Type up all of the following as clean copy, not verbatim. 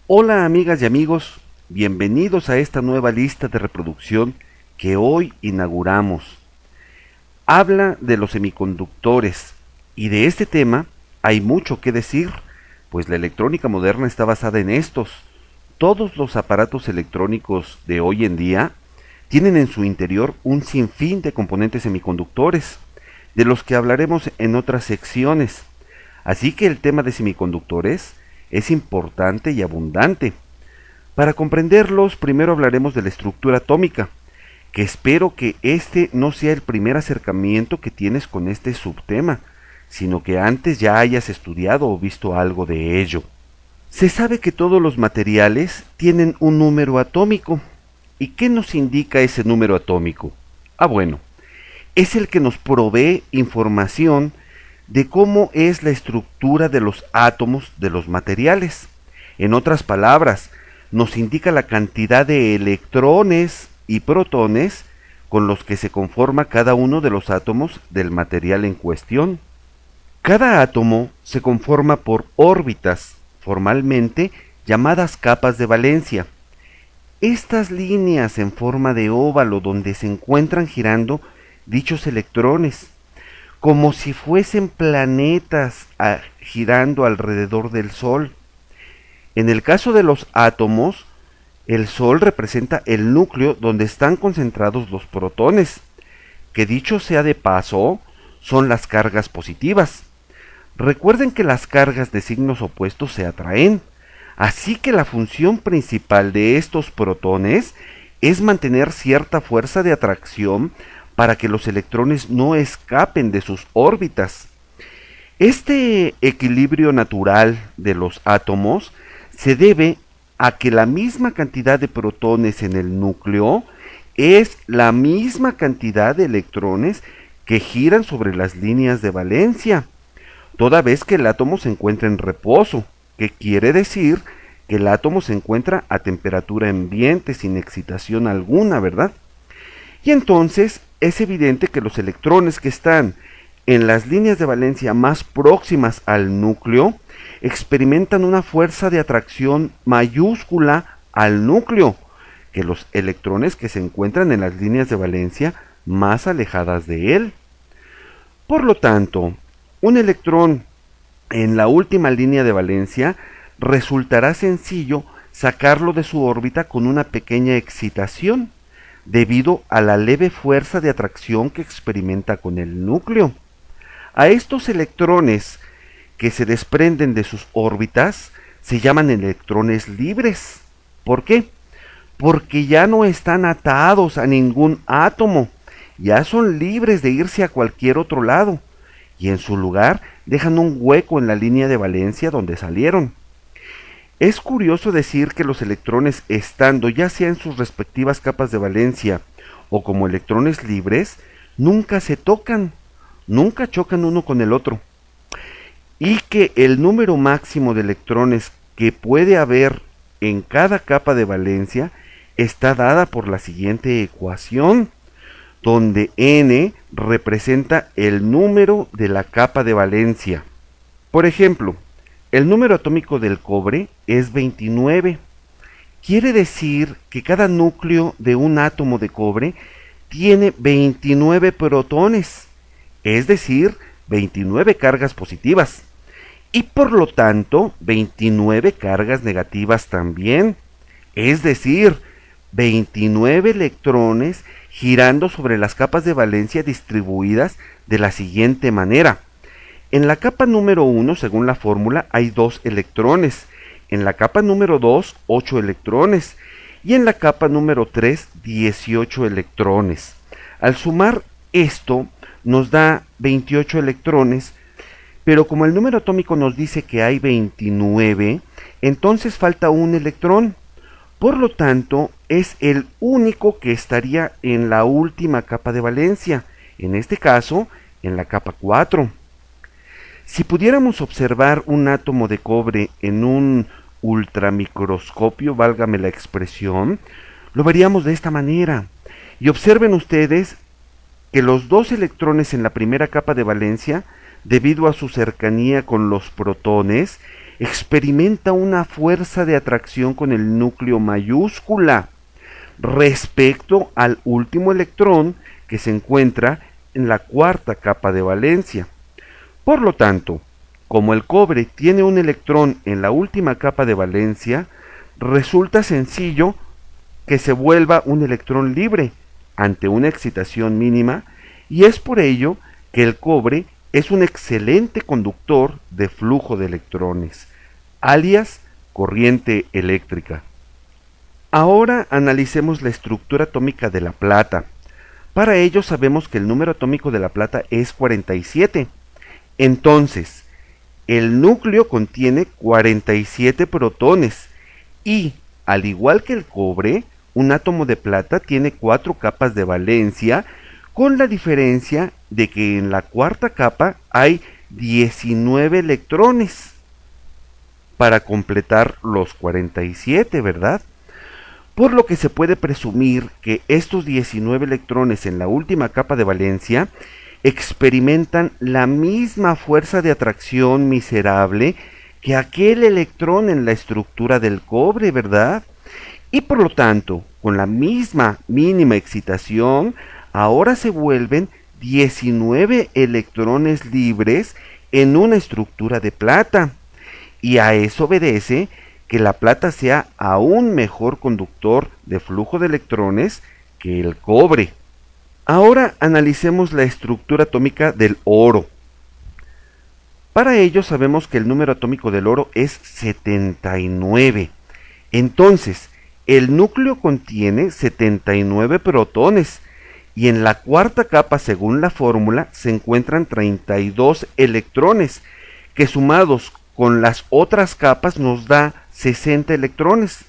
Hola amigas y amigos, bienvenidos a esta nueva lista de reproducción que hoy inauguramos. Habla de los semiconductores y de este tema hay mucho que decir, pues la electrónica moderna está basada en estos. Todos los aparatos electrónicos de hoy en día tienen en su interior un sinfín de componentes semiconductores, de los que hablaremos en otras secciones. Así que el tema de semiconductores es importante y abundante. Para comprenderlos, primero hablaremos de la estructura atómica, que espero que este no sea el primer acercamiento que tienes con este subtema, sino que antes ya hayas estudiado o visto algo de ello. Se sabe que todos los materiales tienen un número atómico. ¿Y qué nos indica ese número atómico? Bueno, es el que nos provee información de cómo es la estructura de los átomos de los materiales. En otras palabras, nos indica la cantidad de electrones y protones con los que se conforma cada uno de los átomos del material en cuestión. Cada átomo se conforma por órbitas, formalmente llamadas capas de valencia. Estas líneas en forma de óvalo donde se encuentran girando dichos electrones, como si fuesen planetas girando alrededor del Sol. En el caso de los átomos, el Sol representa el núcleo donde están concentrados los protones, que dicho sea de paso, son las cargas positivas. Recuerden que las cargas de signos opuestos se atraen, así que la función principal de estos protones es mantener cierta fuerza de atracción para que los electrones no escapen de sus órbitas. Este equilibrio natural de los átomos se debe a que la misma cantidad de protones en el núcleo es la misma cantidad de electrones que giran sobre las líneas de valencia, toda vez que el átomo se encuentra en reposo, que quiere decir que el átomo se encuentra a temperatura ambiente sin excitación alguna, ¿verdad? Y entonces es evidente que los electrones que están en las líneas de valencia más próximas al núcleo experimentan una fuerza de atracción mayúscula al núcleo que los electrones que se encuentran en las líneas de valencia más alejadas de él. Por lo tanto, un electrón en la última línea de valencia resultará sencillo sacarlo de su órbita con una pequeña excitación, debido a la leve fuerza de atracción que experimenta con el núcleo. A estos electrones que se desprenden de sus órbitas se llaman electrones libres. ¿Por qué? Porque ya no están atados a ningún átomo, ya son libres de irse a cualquier otro lado, y en su lugar dejan un hueco en la línea de valencia donde salieron. Es curioso decir que los electrones, estando ya sea en sus respectivas capas de valencia o como electrones libres, nunca se tocan, nunca chocan uno con el otro, y que el número máximo de electrones que puede haber en cada capa de valencia está dada por la siguiente ecuación, donde n representa el número de la capa de valencia. Por ejemplo, el número atómico del cobre es 29. Quiere decir que cada núcleo de un átomo de cobre tiene 29 protones, es decir, 29 cargas positivas, y por lo tanto 29 cargas negativas también, es decir, 29 electrones girando sobre las capas de valencia distribuidas de la siguiente manera. En la capa número 1, según la fórmula, hay 2 electrones. En la capa número 2, 8 electrones. Y en la capa número 3, 18 electrones. Al sumar esto, nos da 28 electrones. Pero como el número atómico nos dice que hay 29, entonces falta un electrón. Por lo tanto, es el único que estaría en la última capa de valencia. En este caso, en la capa 4. Si pudiéramos observar un átomo de cobre en un ultramicroscopio, válgame la expresión, lo veríamos de esta manera. Y observen ustedes que los 2 electrones en la primera capa de valencia, debido a su cercanía con los protones, experimenta una fuerza de atracción con el núcleo mayúscula respecto al último electrón que se encuentra en la cuarta capa de valencia. Por lo tanto, como el cobre tiene un electrón en la última capa de valencia, resulta sencillo que se vuelva un electrón libre ante una excitación mínima, y es por ello que el cobre es un excelente conductor de flujo de electrones, alias corriente eléctrica. Ahora analicemos la estructura atómica de la plata. Para ello sabemos que el número atómico de la plata es 47. Entonces, el núcleo contiene 47 protones y, al igual que el cobre, un átomo de plata tiene 4 capas de valencia, con la diferencia de que en la cuarta capa hay 19 electrones para completar los 47, ¿verdad? Por lo que se puede presumir que estos 19 electrones en la última capa de valencia experimentan la misma fuerza de atracción miserable que aquel electrón en la estructura del cobre, ¿verdad? Y por lo tanto, con la misma mínima excitación, ahora se vuelven 19 electrones libres en una estructura de plata. Y a eso obedece que la plata sea aún mejor conductor de flujo de electrones que el cobre. Ahora analicemos la estructura atómica del oro. Para ello sabemos que el número atómico del oro es 79. Entonces, el núcleo contiene 79 protones y en la cuarta capa, según la fórmula, se encuentran 32 electrones, que sumados con las otras capas nos da 60 electrones.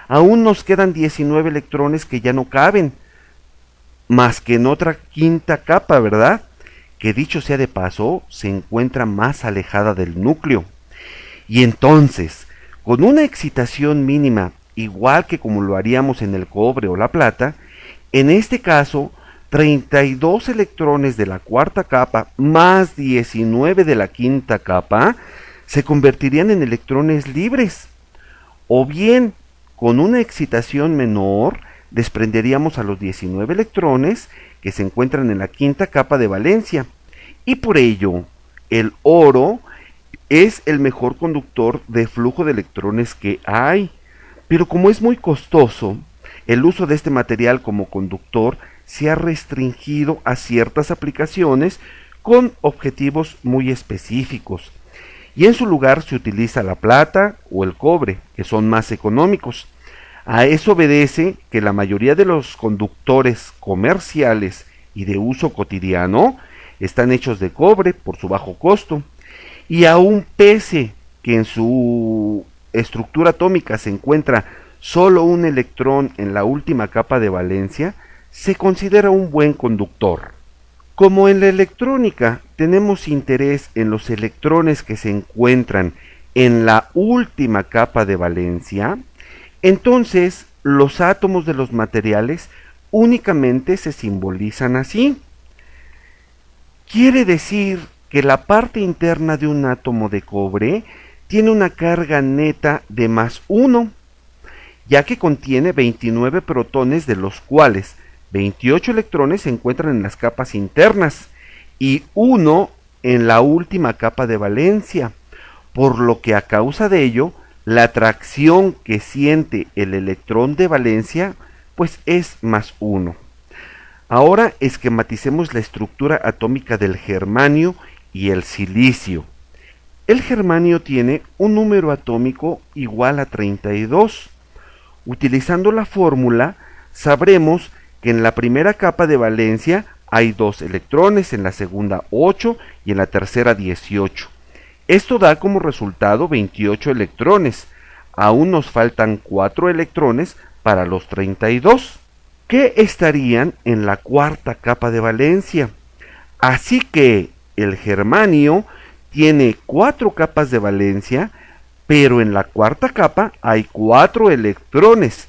Aún nos quedan 19 electrones que ya no caben, más que en otra quinta capa, ¿verdad? Que dicho sea de paso, se encuentra más alejada del núcleo. Y entonces, con una excitación mínima, igual que como lo haríamos en el cobre o la plata, en este caso, 32 electrones de la cuarta capa más 19 de la quinta capa se convertirían en electrones libres. O bien, con una excitación menor, desprenderíamos a los 19 electrones que se encuentran en la quinta capa de valencia. Y por ello, el oro es el mejor conductor de flujo de electrones que hay. Pero como es muy costoso, el uso de este material como conductor se ha restringido a ciertas aplicaciones con objetivos muy específicos. Y en su lugar se utiliza la plata o el cobre, que son más económicos. A eso obedece que la mayoría de los conductores comerciales y de uso cotidiano están hechos de cobre por su bajo costo, y aun pese que en su estructura atómica se encuentra solo un electrón en la última capa de valencia, se considera un buen conductor. Como en la electrónica tenemos interés en los electrones que se encuentran en la última capa de valencia, entonces los átomos de los materiales únicamente se simbolizan así. Quiere decir que la parte interna de un átomo de cobre tiene una carga neta de +1, ya que contiene 29 protones, de los cuales 28 electrones se encuentran en las capas internas y 1 en la última capa de valencia, por lo que a causa de ello, la atracción que siente el electrón de valencia pues es +1. Ahora esquematicemos la estructura atómica del germanio y el silicio. El germanio tiene un número atómico igual a 32. Utilizando la fórmula, sabremos que en la primera capa de valencia hay 2 electrones, en la segunda 8 y en la tercera 18. Esto da como resultado 28 electrones. Aún nos faltan 4 electrones para los 32, que estarían en la cuarta capa de valencia. Así que el germanio tiene 4 capas de valencia, pero en la cuarta capa hay 4 electrones,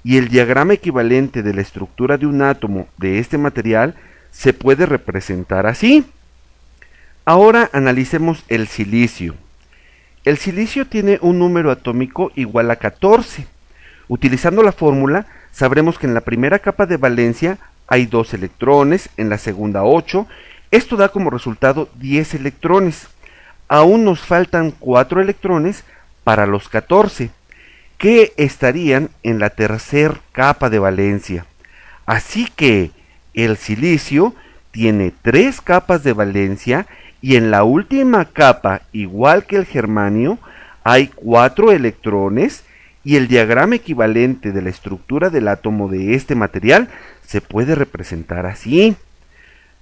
y el diagrama equivalente de la estructura de un átomo de este material se puede representar así. Ahora analicemos el silicio. El silicio tiene un número atómico igual a 14. Utilizando la fórmula, sabremos que en la primera capa de valencia hay 2 electrones, en la segunda 8. Esto da como resultado 10 electrones. Aún nos faltan 4 electrones para los 14, que estarían en la tercera capa de valencia. Así que el silicio tiene 3 capas de valencia y en la última capa, igual que el germanio, hay 4 electrones y el diagrama equivalente de la estructura del átomo de este material se puede representar así.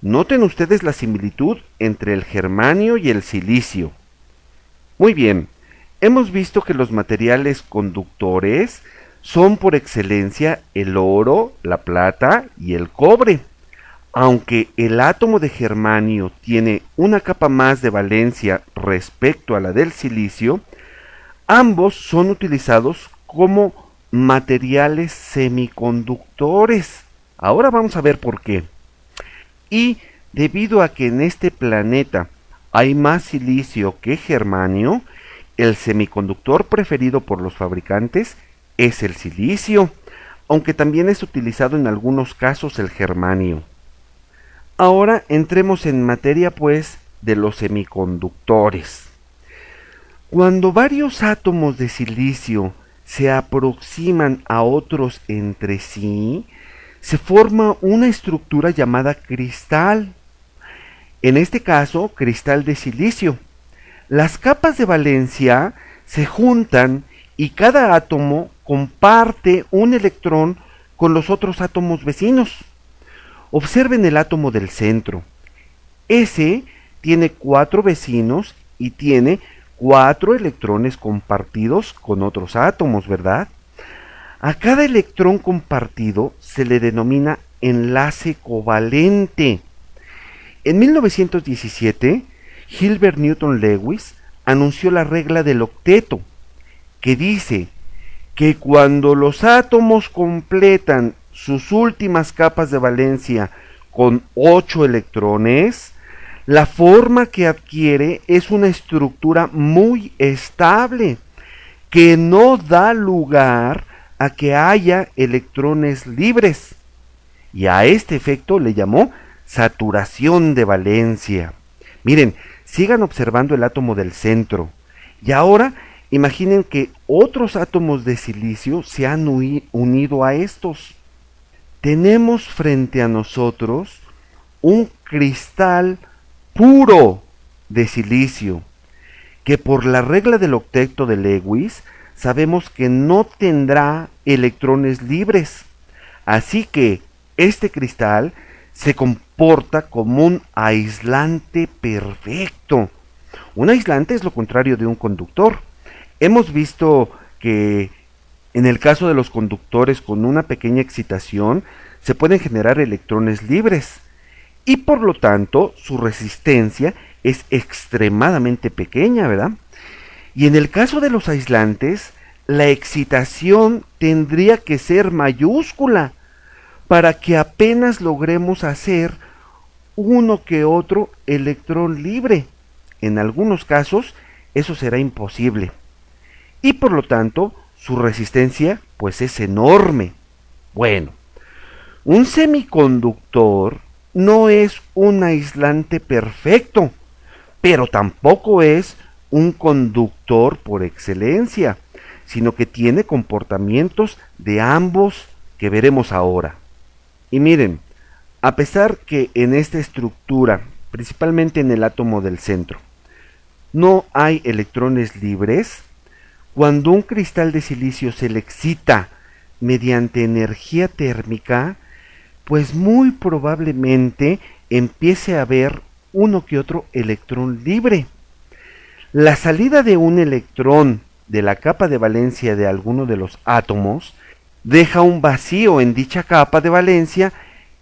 Noten ustedes la similitud entre el germanio y el silicio. Muy bien, hemos visto que los materiales conductores son por excelencia el oro, la plata y el cobre. Aunque el átomo de germanio tiene una capa más de valencia respecto a la del silicio, ambos son utilizados como materiales semiconductores. Ahora vamos a ver por qué. Y debido a que en este planeta hay más silicio que germanio, el semiconductor preferido por los fabricantes es el silicio, aunque también es utilizado en algunos casos el germanio. Ahora entremos en materia pues de los semiconductores. Cuando varios átomos de silicio se aproximan a otros entre sí, se forma una estructura llamada cristal. En este caso, cristal de silicio. Las capas de valencia se juntan y cada átomo comparte un electrón con los otros átomos vecinos. Observen el átomo del centro. Ese tiene 4 vecinos y tiene 4 electrones compartidos con otros átomos, ¿verdad? A cada electrón compartido se le denomina enlace covalente. En 1917, Gilbert Newton Lewis anunció la regla del octeto, que dice que cuando los átomos completan sus últimas capas de valencia con 8 electrones, la forma que adquiere es una estructura muy estable, que no da lugar a que haya electrones libres. Y a este efecto le llamó saturación de valencia. Miren, sigan observando el átomo del centro. Y ahora imaginen que otros átomos de silicio se han unido a estos. Tenemos frente a nosotros un cristal puro de silicio, que por la regla del octeto de Lewis sabemos que no tendrá electrones libres. Así que este cristal se comporta como un aislante perfecto. Un aislante es lo contrario de un conductor. Hemos visto que en el caso de los conductores con una pequeña excitación se pueden generar electrones libres y por lo tanto su resistencia es extremadamente pequeña, ¿verdad? Y en el caso de los aislantes, la excitación tendría que ser mayúscula para que apenas logremos hacer uno que otro electrón libre. En algunos casos eso será imposible y por lo tanto su resistencia pues es enorme. Bueno, un semiconductor no es un aislante perfecto, pero tampoco es un conductor por excelencia, sino que tiene comportamientos de ambos que veremos ahora. Y miren, a pesar que en esta estructura, principalmente en el átomo del centro, no hay electrones libres, cuando un cristal de silicio se le excita mediante energía térmica, pues muy probablemente empiece a haber uno que otro electrón libre. La salida de un electrón de la capa de valencia de alguno de los átomos deja un vacío en dicha capa de valencia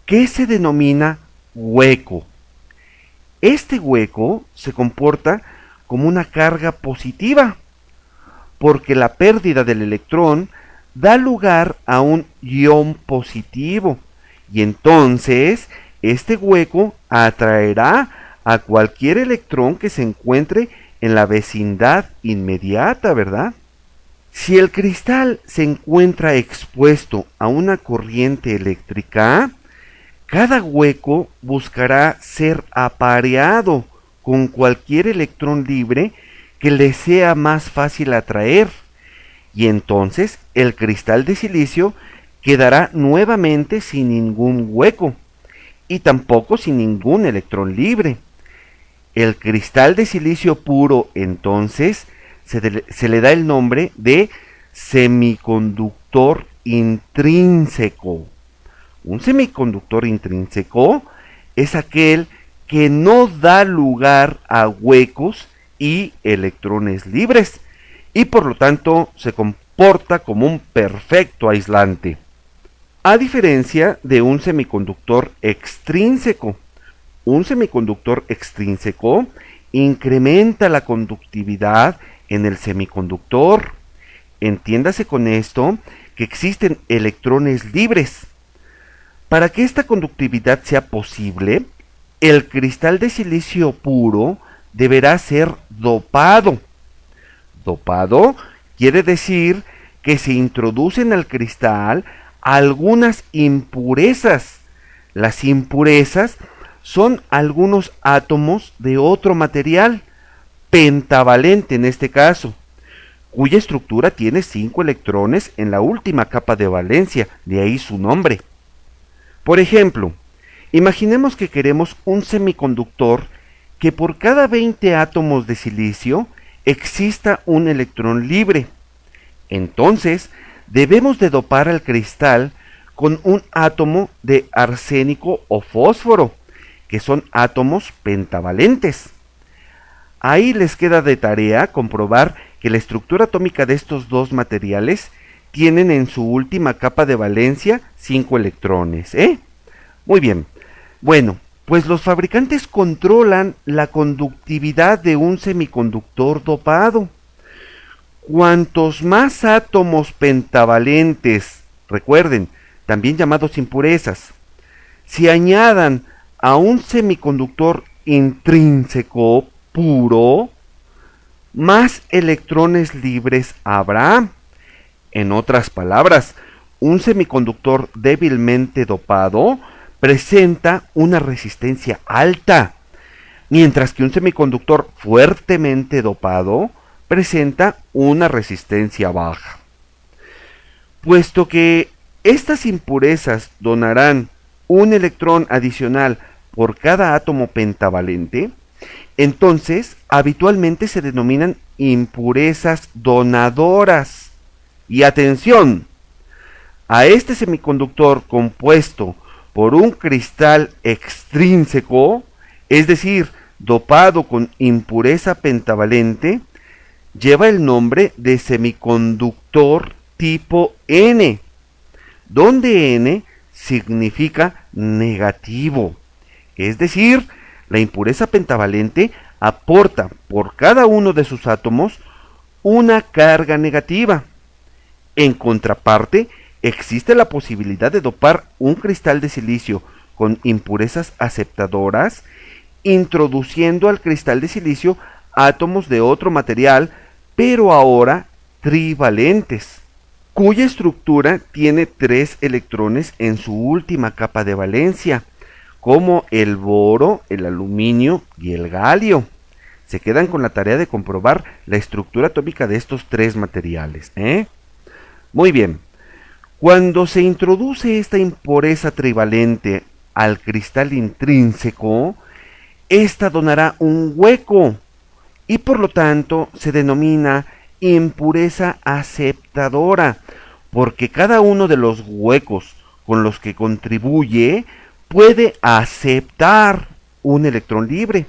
que se denomina hueco. Este hueco se comporta como una carga positiva, porque la pérdida del electrón da lugar a un ion positivo, y entonces este hueco atraerá a cualquier electrón que se encuentre en la vecindad inmediata, ¿verdad? Si el cristal se encuentra expuesto a una corriente eléctrica, cada hueco buscará ser apareado con cualquier electrón libre que le sea más fácil atraer, y entonces el cristal de silicio quedará nuevamente sin ningún hueco y tampoco sin ningún electrón libre. El cristal de silicio puro entonces se le da el nombre de semiconductor intrínseco. Un semiconductor intrínseco es aquel que no da lugar a huecos y electrones libres y por lo tanto se comporta como un perfecto aislante. A diferencia de un semiconductor extrínseco. Un semiconductor extrínseco incrementa la conductividad en el semiconductor. Entiéndase con esto que existen electrones libres. Para que esta conductividad sea posible, el cristal de silicio puro deberá ser dopado. Dopado quiere decir que se introducen al cristal algunas impurezas. Las impurezas son algunos átomos de otro material, pentavalente en este caso, cuya estructura tiene 5 electrones en la última capa de valencia, de ahí su nombre. Por ejemplo, imaginemos que queremos un semiconductor que por cada 20 átomos de silicio exista un electrón libre. Entonces, debemos de dopar al cristal con un átomo de arsénico o fósforo, que son átomos pentavalentes. Ahí les queda de tarea comprobar que la estructura atómica de estos dos materiales tienen en su última capa de valencia 5 electrones, Muy bien. Bueno, pues los fabricantes controlan la conductividad de un semiconductor dopado. Cuantos más átomos pentavalentes, recuerden, también llamados impurezas, se añadan a un semiconductor intrínseco puro, más electrones libres habrá. En otras palabras, un semiconductor débilmente dopado presenta una resistencia alta, mientras que un semiconductor fuertemente dopado presenta una resistencia baja. Puesto que estas impurezas donarán un electrón adicional por cada átomo pentavalente, entonces habitualmente se denominan impurezas donadoras. Y atención, a este semiconductor compuesto por un cristal extrínseco, es decir, dopado con impureza pentavalente, lleva el nombre de semiconductor tipo N, donde N significa negativo, es decir, la impureza pentavalente aporta por cada uno de sus átomos una carga negativa. En contraparte, existe la posibilidad de dopar un cristal de silicio con impurezas aceptadoras, introduciendo al cristal de silicio átomos de otro material, pero ahora trivalentes, cuya estructura tiene 3 electrones en su última capa de valencia, como el boro, el aluminio y el galio. Se quedan con la tarea de comprobar la estructura atómica de estos 3 materiales, Muy bien. Cuando se introduce esta impureza trivalente al cristal intrínseco, esta donará un hueco y por lo tanto se denomina impureza aceptadora, porque cada uno de los huecos con los que contribuye puede aceptar un electrón libre.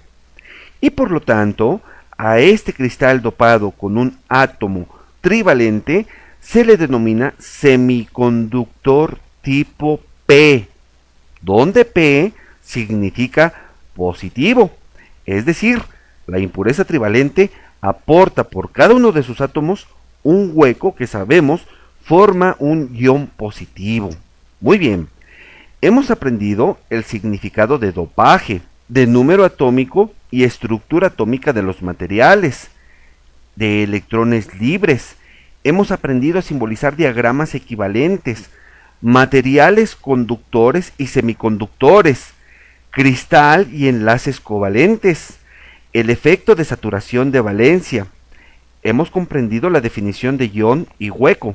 Y por lo tanto, a este cristal dopado con un átomo trivalente se le denomina semiconductor tipo P, donde P significa positivo, es decir, la impureza trivalente aporta por cada uno de sus átomos un hueco que sabemos forma un ion positivo. Muy bien, hemos aprendido el significado de dopaje, de número atómico y estructura atómica de los materiales, de electrones libres. Hemos aprendido a simbolizar diagramas equivalentes, materiales conductores y semiconductores, cristal y enlaces covalentes, el efecto de saturación de valencia. Hemos comprendido la definición de ion y hueco,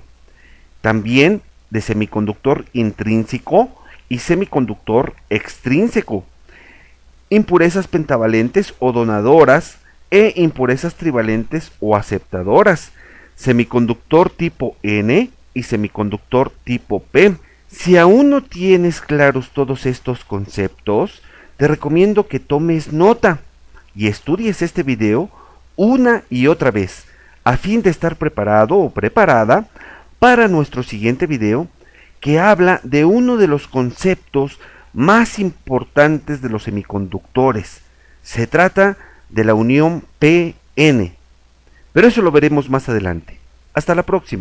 también de semiconductor intrínseco y semiconductor extrínseco, impurezas pentavalentes o donadoras e impurezas trivalentes o aceptadoras, semiconductor tipo N y semiconductor tipo P. Si aún no tienes claros todos estos conceptos, te recomiendo que tomes nota y estudies este video una y otra vez, a fin de estar preparado o preparada para nuestro siguiente video, que habla de uno de los conceptos más importantes de los semiconductores. Se trata de la unión PN, pero eso lo veremos más adelante. Hasta la próxima.